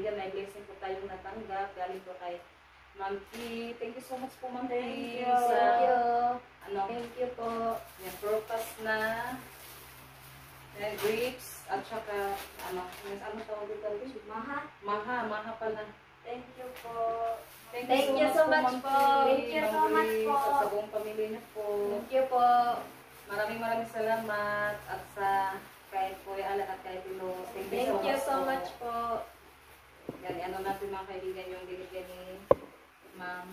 kaibigan, may blessing po tayong natanggap. Galing po kay Ma'am P. Thank you so much po, Ma'am P. Thank you. Thank you po. Yan, prutas na grapes at saka ano tawag dito? Maha pala. Thank you po. Thank you so much po. Thank you so much po. At sa buong pamilya niyo po. Thank you po. Maraming salamat at sa kay Kuya Alan at kay Pilo. Thank you so much po. Yan, ano natin mga kaibigan yung binigyan ni Ma'am.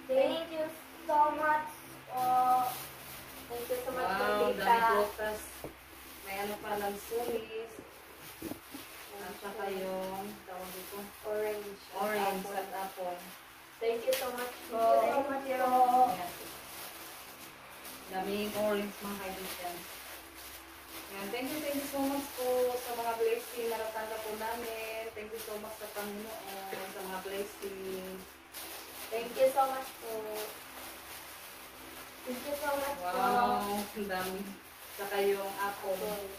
Thank you so much po. Thank you so much po, Wow, tita. dami prutas. May ano pa ng sulis. At saka yung tawag dito. Orange at apple. Thank you so much po. Thank you. Yan. Daming orange mga kaibigan. Yan. Thank you so much po sa mga blessing na natanggap po namin. Thank you so much sa Panginoon sa mga blessing. Thank you so much po. Thank you so much po. Wow, ang dami. Saka yung apple.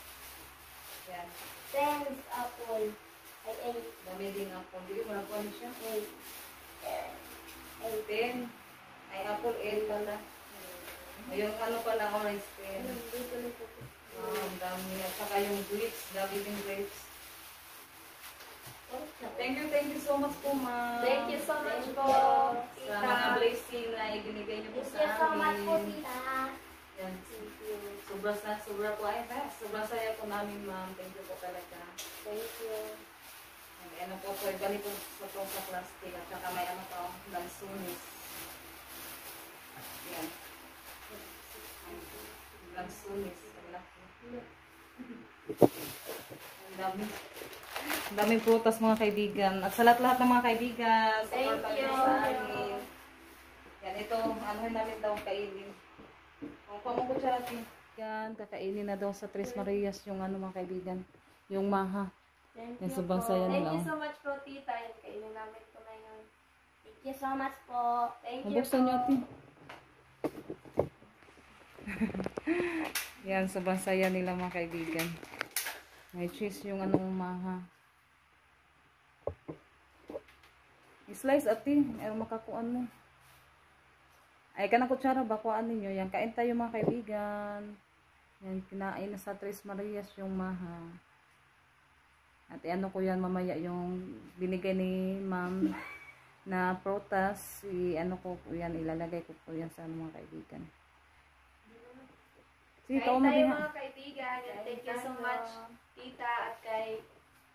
Yan. Thanks, apple. I ate. Dami din apple. Hindi mo nakuha siya. 8. 10. Ay, apple 8 pala. Yung ano pala, orange 10. Wow, ang dami. At saka yung grapes. Dami din grapes. Thank you so much po, Ma'am. Thank you so much po, Sa mga blessing na ibinigay niyo po Thank sa you so much po, amin. tita. Yan. Sobra po. Ay, sobrang saya po namin, Ma'am. Thank you po talaga. Thank you. Ano po, ganito sa plastic. At saka may ano pa, lansunis. Yan. Lansunis. Ang dami. Ang daming prutas mga kaibigan. At sa lahat ng mga kaibigan, support Thank you. sa amin. Yan, ito, anuhin namin daw kainin. Kung pamukutsara natin. Yan, kakainin na daw sa Tres Marias yung ano mga kaibigan. Yung maha. Thank Yan, you sobrang po. saya Thank nila. you so much po, tita. Yan, kainin namin po ngayon. Thank you so much po. Thank you Mabuksan po. nyo natin. Yan, sobrang saya nila mga kaibigan. May cheese yung anong maha. I-slice ati. Ay, makakuan mo. Ay, kanang kutsara ba kuan ninyo? Yan, kain tayo mga kaibigan. Yan, kinain na sa Tres Marias yung maha. At ano ko yan mamaya yung binigay ni Ma'am na prutas. Ano ko po yan, ilalagay ko po yan sa mga kaibigan. Sige, Kain tayo mabiha. mga kaibigan. Thank you so much, tita, at kay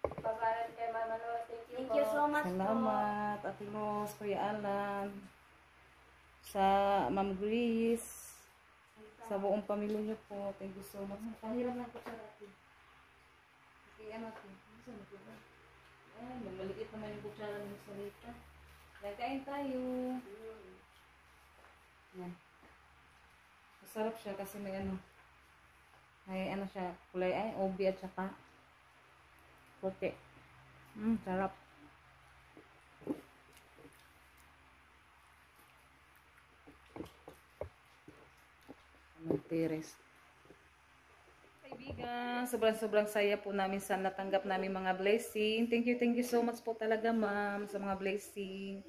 Paparan, kay Mama Lola. Thank you so much po. Salamat, Ate Ros, Kuya Alan, sa Ma'am Grace, sa buong pamilya niyo po. Thank you so much. Pahiram lang ko sa natin. Okay, ano natin? Ay, maliit naman yung kutsara ng salita. Kain tayo. Yan. Masarap siya kasi may ano. May ano siya, kulay ay, obi at saka puti. Sarap. Magtiris. Kaibigan, sobrang saya po namin sa natanggap namin mga blessing. Thank you so much po talaga, Ma'am, sa mga blessing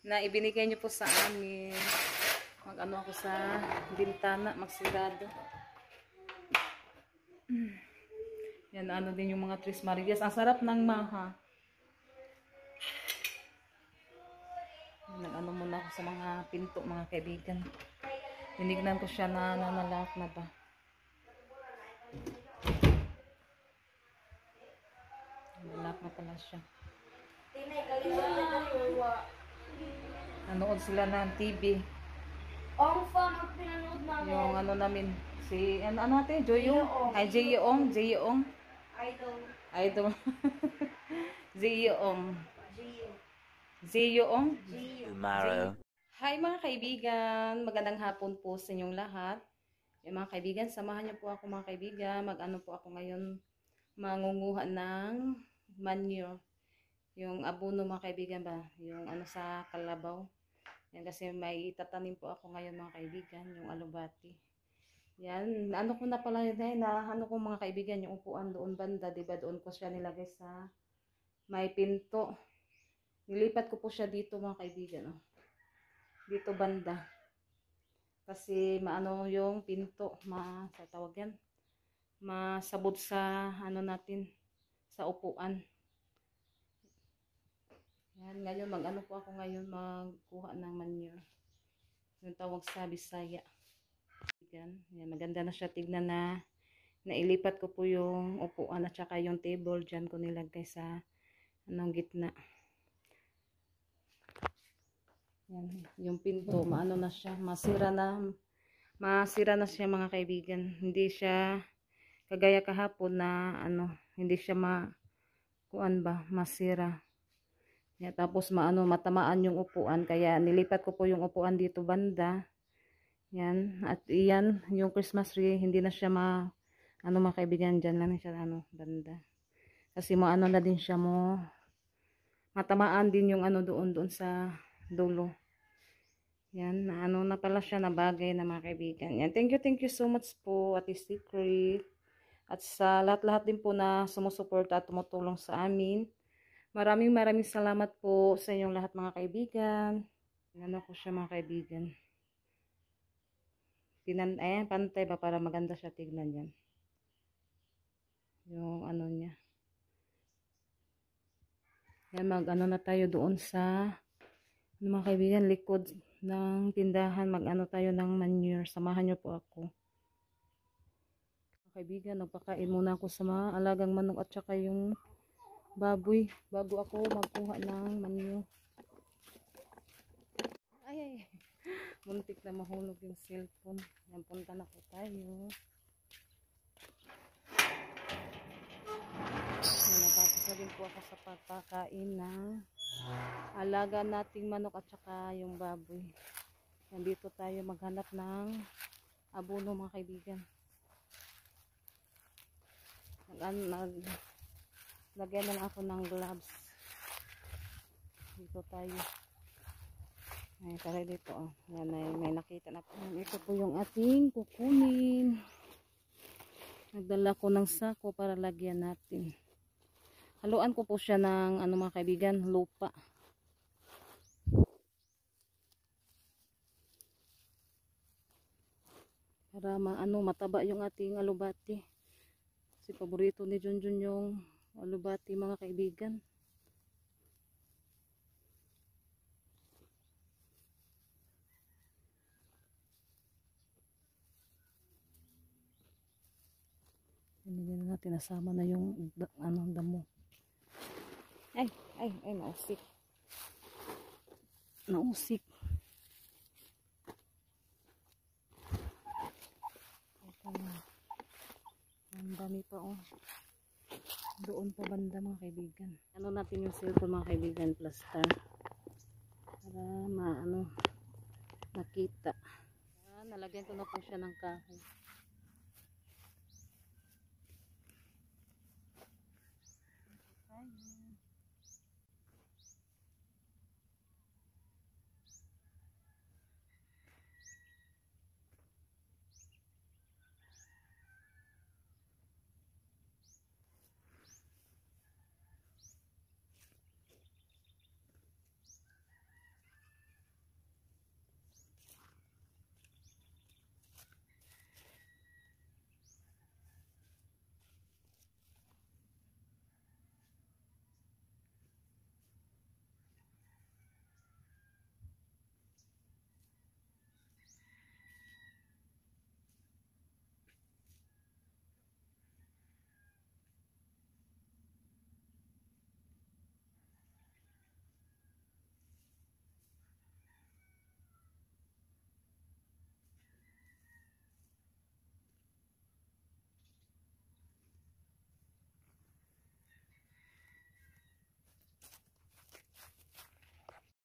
na ibinigay niyo po sa amin. Mag-ano ako sa bintana, magsigado. Yan, ano din yung mga Tres Marias. Ang sarap ng maha. Nag-ano muna ako sa mga pinto, mga kaibigan. Tinignan ko siya na nanalak na ba. Nanalak na pala siya. Nanood sila ng TV. Ang fun pinanood namin. Yung ano namin, si, ano natin, Joyong? Ay, Joyong. Idol. Joyong. Joyong. Tomorrow. Hi mga kaibigan, magandang hapon po sa inyong lahat. Yung mga kaibigan, samahan niyo po ako mga kaibigan. Mag-ano po ako ngayon, mangunguha ng manure. Yung abono mga kaibigan ba, yung ano sa kalabaw. Yan kasi may itatanim po ako ngayon mga kaibigan, yung alubati. Yan, ano ko na pala yun, na ano ko mga kaibigan, yung upuan doon banda, diba? Doon ko siya nilagay sa may pinto. Nilipat ko po siya dito mga kaibigan, oh. Dito banda. Kasi maano yung pinto, sa tawag yan, masabot sa ano natin, sa upuan. Yan, ngayon mag-ano po ako ngayon, magkuha ng manure. Yung tawag sa Bisaya. Yan, maganda na siya tignan na nailipat ko po yung upuan at saka yung table dyan ko nilagay sa anong gitna. Yan, yung pinto, maano na siya, masira na siya mga kaibigan. Hindi siya kagaya kahapon na ano, hindi siya masira. Yan, tapos matamaan yung upuan, kaya nilipat ko po yung upuan dito banda. Yan, at iyan, yung Christmas tree, hindi na siya mga kaibigan, dyan lang siya, banda. Kasi na din siya matamaan din yung doon sa dulo. Yan, na pala siya na bagay na mga kaibigan. Yan, thank you so much po, Ate Secret. At sa lahat-lahat din po na sumusuporta at tumutulong sa amin. Maraming salamat po sa inyong lahat mga kaibigan. Ano ko siya mga kaibigan. Ayan, pantay ba para maganda siya tignan yan. Yung ano niya. Yan, na tayo doon sa mga kaibigan, likod ng tindahan. Tayo ng manure. Samahan niyo po ako. Mga kaibigan, nagpakain muna ako sa mga alagang manok at saka yung baboy bago ako magkuha ng manure. Ay. Muntik na mahulog yung cellphone. Yan, punta na po tayo. Natapos na rin po ako sa pagpakain na alaga nating manok at saka yung baboy. Nandito tayo maghanap ng abono mga kaibigan. Lagyan na lang ako ng gloves. Dito tayo. Ay, tara dito, oh. Yan, may nakita na po. Ito po yung ating kukunin. Nagdala ko ng sako para lagyan natin. Haluan ko po siya ng mga kaibigan, lupa. Para mataba yung ating alubati. Kasi paborito ni Junjun yung alubati mga kaibigan. Hindi na natin nasama na yung damo. Ay, nausik. Nausik. Ito na. Ang dami pa, oh. Doon pa banda mga kaibigan. Natin yung cellphone mga kaibigan, plaster. Para makita. Nalagyan ko na po siya ng kahoy.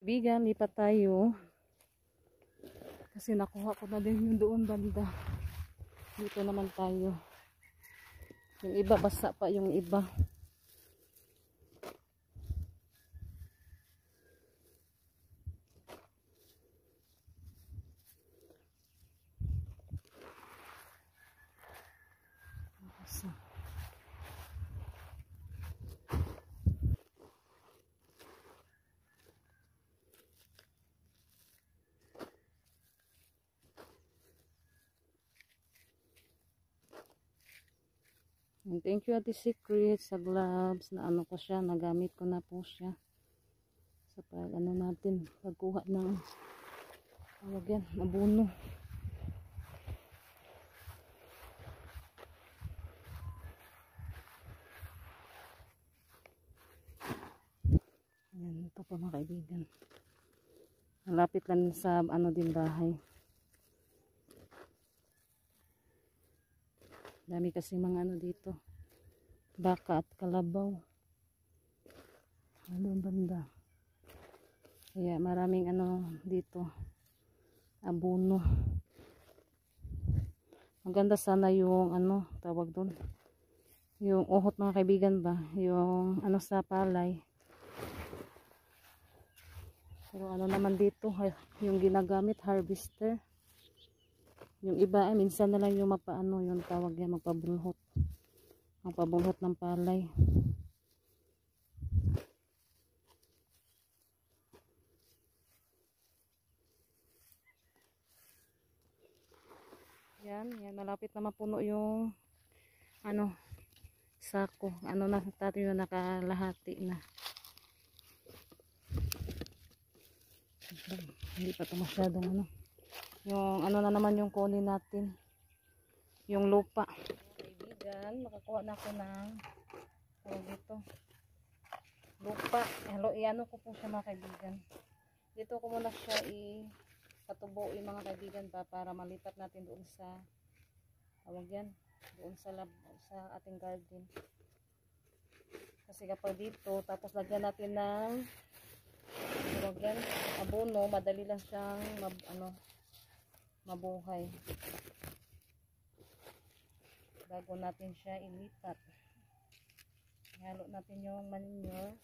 Kaibigan, lipat tayo. Kasi nakuha ko na din yung doon banda. Dito naman tayo. Yung iba, basa pa yung iba. And thank you Ate Secret sa gloves na ano ko siya, nagamit ko na po siya sa pag ano natin, pagkuha ng yan, abono. Ayan, ito po mga kaibigan. Malapit lang sa ano din bahay. Dami kasi mga ano dito. Baka at kalabaw. Ano banda. Kaya maraming ano dito. Abono. Maganda sana yung ano, tawag doon. Yung uhot mga kaibigan ba. Yung ano sa palay. Pero ano naman dito, yung ginagamit, harvester. Yung iba ay minsan na lang yung mapaano, yung tawag yan, magpabulhot. Magpabulhot ng palay. Yan, malapit na mapuno yung ano, sako. Ano na tayo yung nakalahati na. Hindi pa ito masyadong ano. Yung ano na naman yung kunin natin. Yung lupa. Kaibigan, makakuha na ako ng dito. Lupa. Iano ko po siya mga kaibigan. Dito ko muna siya patubuin mga kaibigan para malipat natin doon sa tawag yan. Doon sa ating garden. Kasi kapag dito, tapos lagyan natin ng tawag yan, abono, madali lang siyang mabuhay bago natin siya ilipat. Ihalo natin yung manure.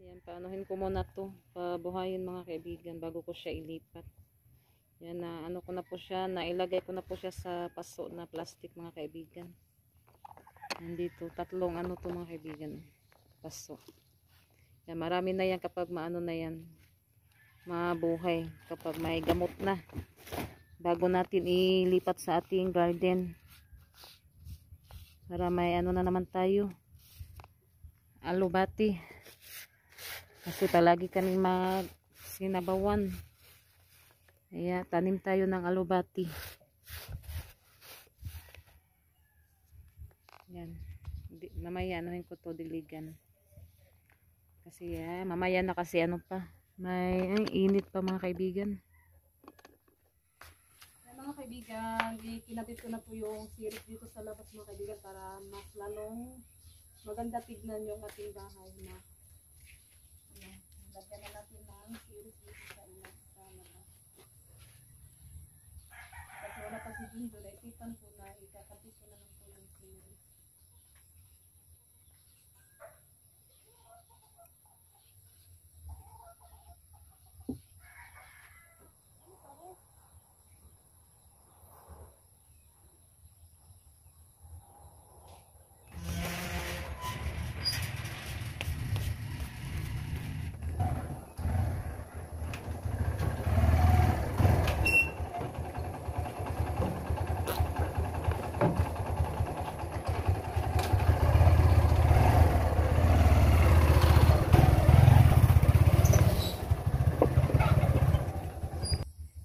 Yan, paanohin ko muna to, pabuhayin mga kaibigan bago ko siya ilipat. Yan, na ano ko na po siya, nailagay ko na po siya sa paso na plastic mga kaibigan. Nandito, tatlong ano to mga kaibigan, paso. Yan, marami na yan kapag maano na yan, mabuhay, kapag may gamot na. Bago natin ilipat sa ating garden. Para may ano na naman tayo, alubati. Kasi palagi kami sinabawan. Kaya tanim tayo ng alubati. Yan. Mamaya anuhin ko to, diligan. Kasi mamaya na kasi ano pa. May init pa mga kaibigan. Yan mga kaibigan, kinabit ko na po yung series dito sa labas mga kaibigan para mas lalong maganda tignan yung ating bahay na. Lagyan na natin ng series dito sa labas. Kasi wala pa si Jindo, naitipan ko na ikakabit ko na lang po yung series.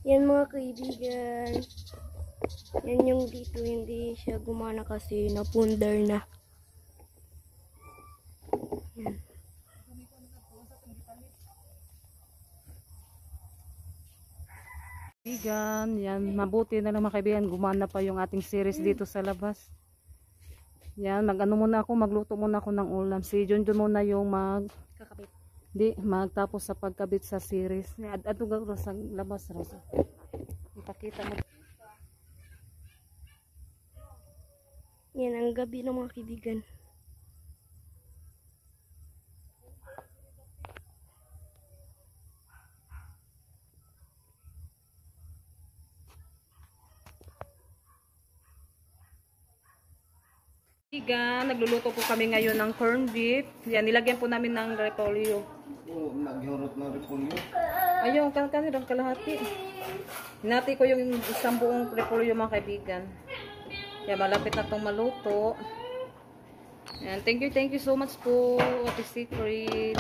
Yan mga kaibigan. Yan yung dito, hindi siya gumana kasi napundar na. Yan. Kaibigan, yan, mabuti na lang mga kaibigan, gumana pa yung ating series dito sa labas. Yan, mag-ano muna ako, magluto muna ako ng ulam. Si Junjun muna yung Kakabit. magtapos sa pagkabit sa series. Ato gagawin sa labas, Rosa. Ipakita mo. Yan ang gabi ng mga kaibigan. Kaibigan, nagluluto po kami ngayon ng corned beef. Yan, nilagyan po namin ng repolyo. Naghurot ng repolyo. Ayun, kanirang kalahati. Hinati ko yung isang buong repolyo mga kaibigan. Yan, malapit na itong maluto. Yan, thank you so much po, Ate Secret.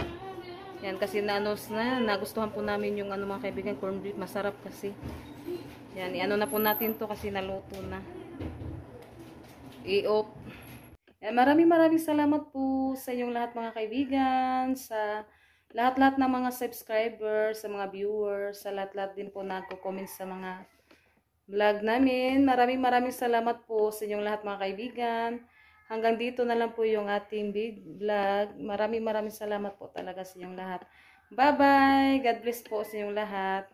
Yan, kasi nagustuhan po namin yung mga kaibigan, corned beef. Masarap kasi. Yan, iano na po natin to kasi naluto na. I-off. Maraming salamat po sa inyong lahat mga kaibigan, sa lahat-lahat ng mga subscribers, sa mga viewers, sa lahat-lahat din po nagko-comment sa mga vlog namin. Maraming salamat po sa inyong lahat mga kaibigan. Hanggang dito na lang po yung ating vlog. Maraming salamat po talaga sa inyong lahat. Bye-bye! God bless po sa inyong lahat.